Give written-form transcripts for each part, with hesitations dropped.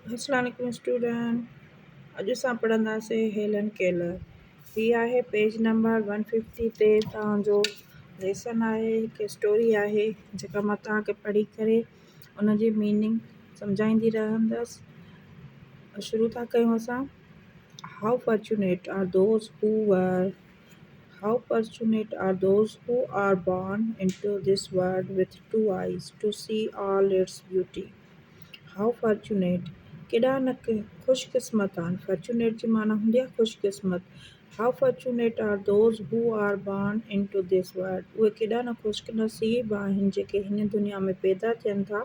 अस्सलाम वालेकुम स्टूडेंट। अॼु असां पढ़ंदासीं हेलन केलर। हीअ आहे पेज नंबर 150 ते तव्हांजो लेसन आहे, हिकु स्टोरी आहे जेका मां तव्हांखे पढ़ी करे उन जी मीनिंग सम्झाईंदी रहंदसि। शुरू था कयूं असां। How fortunate are those who are born into this world with two eyes to see all its beauty. How fortunate, केॾा न ख़ुशकिस्मत आहिनि। फॉर्चुनेट जी माना हूंदी आहे ख़ुशकिस्मत। How fortunate are those who are born into this world, उहे केॾा न ख़ुशनसीब आहिनि जेके हिन दुनिया में पैदा थियनि था।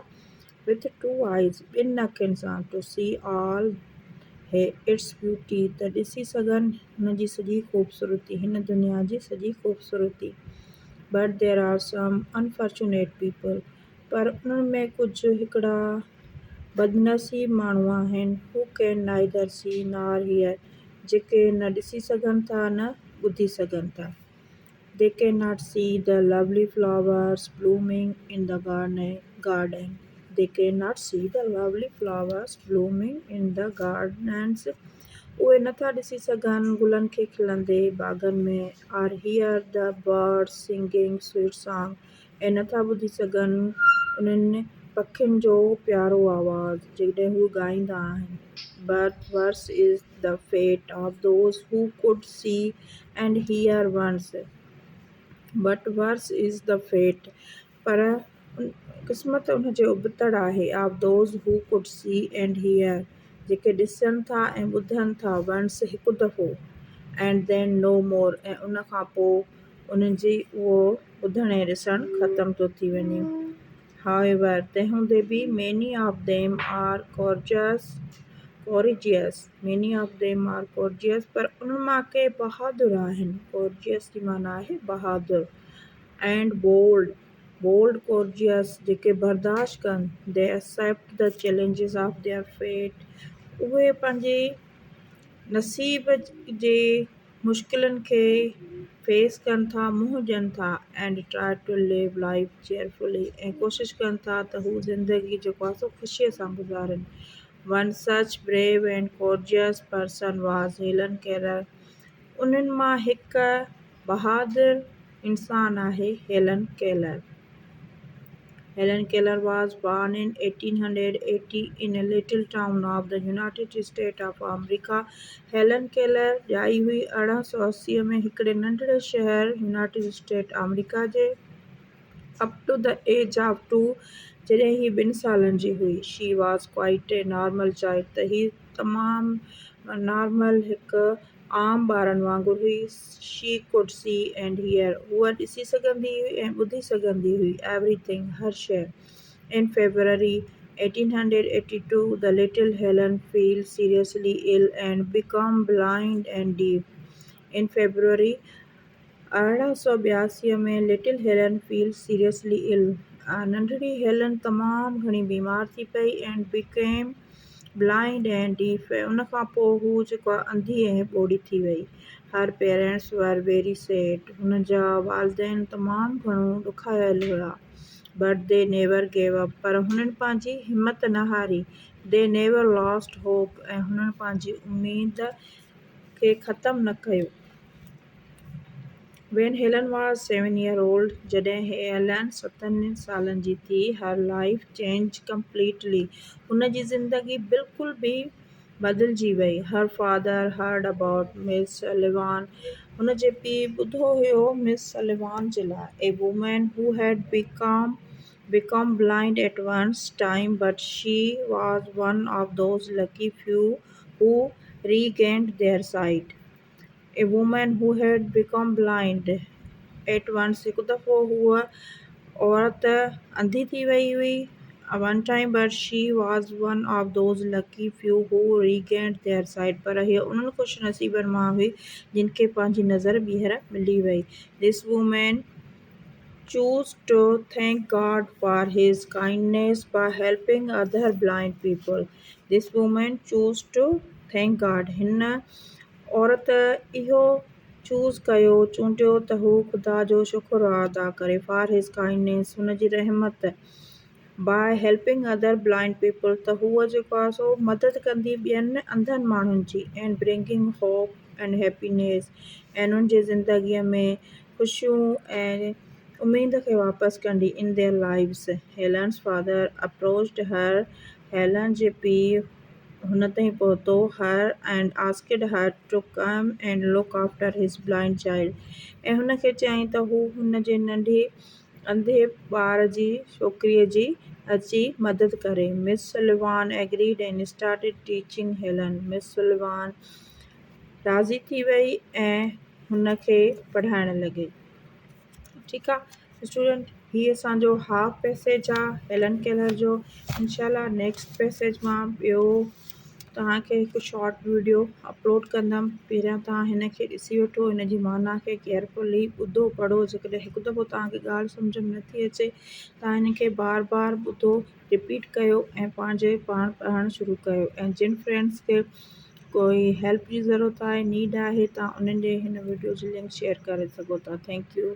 विथ टू आइज़, ॿिनि अखियुनि सां। To see all its beauty, त ॾिसी सघनि हुन जी सॼी ख़ूबसूरती, हिन दुनिया जी सॼी ख़ूबसूरती। But there are some unfortunate people, पर उन्हनि में कुझु हिकिड़ा बदनसीब माण्हू आहिनि। Who can neither see nor hear, जेके न ॾिसी सघनि था न ॿुधी सघनि था। They can not see the lovely flowers blooming in the garden. They can not see the lovely flowers blooming in the gardens, उहे नथा ॾिसी सघनि गुलनि खे खिलंदे बाग़नि में। Or hear the birds singing sweet song, ऐं नथा ॿुधी सघनि उन्हनि पखियुनि जो प्यारो आवाज़ु जॾहिं हू ॻाईंदा आहिनि। But worse is the fate of those who could see and hear once. But worse is the fate, पर क़िस्मत उन जे उबतड़ आहे। Of those who could see and hear, जेके ॾिसनि था ऐं ॿुधनि था। वंस, हिकु दफ़ो। एंड देन नो मोर, ऐं उन खां पोइ उन्हनि जी उहो ॿुधणु ऐं ॾिसणु ख़तमु थो थी वञे। However, तंहिं हूंदे बि many of them are courageous, पर उन्हनि मां के बहादुर आहिनि। courageous जी माना आहे बहादुर। and bold courageous, जेके बर्दाश्त कनि। they accept the challenges of their fate, उहे पंहिंजे नसीब जे मुश्किलनि खे फेस कनि था, मुंहुं ॾियनि था। And try to live life cheerfully, ऐं कोशिशि कनि था त हू ज़िंदगी जेको आहे सो ख़ुशीअ सां गुज़ारनि। One such brave and gorgeous person was Helen Keller, उन्हनि मां हिकु बहादुर इंसान आहे Helen Keller. Helen Keller was born in 1880 in a little town of the United States of America. Helen Keller ॼाई हुई 1880 में हिकिड़े नंढड़े शहर यूनाइटेड स्टेट अमेरिका जे। Up to the age of 2, जॾहिं ही 2 सालनि जी हुई। She was quite a normal child, त ही तमामु नॉर्मल हिकु आम ॿारनि वांगुरु हुई। She could see and hear, हूअ ॾिसी सघंदी हुई ऐं ॿुधी सघंदी हुई। एवरीथिंग, हर शइ। इन February 1882, the little Helen fell seriously ill and became blind and deaf. In February 1882 में little Helen feel seriously ill, नंढड़ी हेलन तमामु घणी बीमार थी पई। And became blind and deaf, ऐं उन खां पोइ हू जेको आहे अंधी ऐं ॿोड़ी थी वई। हर पेरेंट्स वर वेरी सैड, हुन जा वालदेन तमामु घणो ॾुखायल हुआ। But they never gave up, पर हुननि पंहिंजी हिमत न हारी। दे नेवर लॉस्ट होप, ऐं हुननि पंहिंजी उमेद खे ख़तमु न कयो। When Helen was 7 years old, जॾहिं हेलन 7 सालनि जी थी, her life changed completely, हुन जी ज़िंदगी बिल्कुल भी बदिलजी वई। Her father heard about Miss Sullivan, हुन जे पीउ ॿुधो हुयो मिस सलिवान जे लाइ। A woman who had become blind at one time, but she was one of those lucky few who regained their sight. A woman who had become blind at once, हिकु दफ़ो हूअ औरत अंधी थी वई हुई। One time, but she was one of those lucky few who regained their sight, पर हीअ उन्हनि ख़ुश नसीबनि मां हुई जिन खे पंहिंजी नज़र ॿीहर मिली वई। This woman chose to thank God for his kindness by helping other blind people. This woman chose to thank God, हिन औरत इहो चूंडियो त हू ख़ुदा जो शुक्र अदा करे। फॉर हिज काइंडनेस, हुन जी रहमत। बाय हेल्पिंग अदर ब्लाइंड पीपल, त हूअ जेको आहे सो मदद कंदी ॿियनि अंधनि माण्हुनि जी, and bringing hope and happiness, ऐं उन्हनि जे ज़िंदगीअ में ख़ुशियूं ऐं उमेद खे वापसि कंदी in their lives. Helen's father approached her, Helen जे पीउ हुन ताईं पहुतो her and asked her to come and look after his blind child, ऐं हुनखे चयईं त हू हुन जे नंढे अंधे ॿार जी छोकिरीअ जी अची मदद करे। Miss Sullivan agreed and started teaching Helen. Miss Sullivan राज़ी थी वई ऐं हुनखे पढ़ाइण लॻी। ठीकु आहे स्टूडेंट, हीअ असांजो हाफ पैसेज आहे हेलन केलर जो। इंशाल्लाह नेक्स्ट पैसेज मां ॿियो तव्हांखे हिकु शॉर्ट वीडियो अपलोड कंदमि। पहिरियां तव्हां हिन खे ॾिसी वठो, हिन जी माना खे केयरफुली ॿुधो पढ़ो। जेकॾहिं हिकु दफ़ो तव्हांखे ॻाल्हि सम्झ में नथी अचे, तव्हां हिन खे बार बार ॿुधो, रिपीट कयो ऐं पंहिंजे पाण पढ़णु शुरू कयो। ऐं जिन फ्रेंड्स खे कोई हेल्प जी ज़रूरत आहे, नीड आहे, तव्हां उन्हनि जे हिन वीडियो जी लिंक शेयर करे सघो था। Thank U.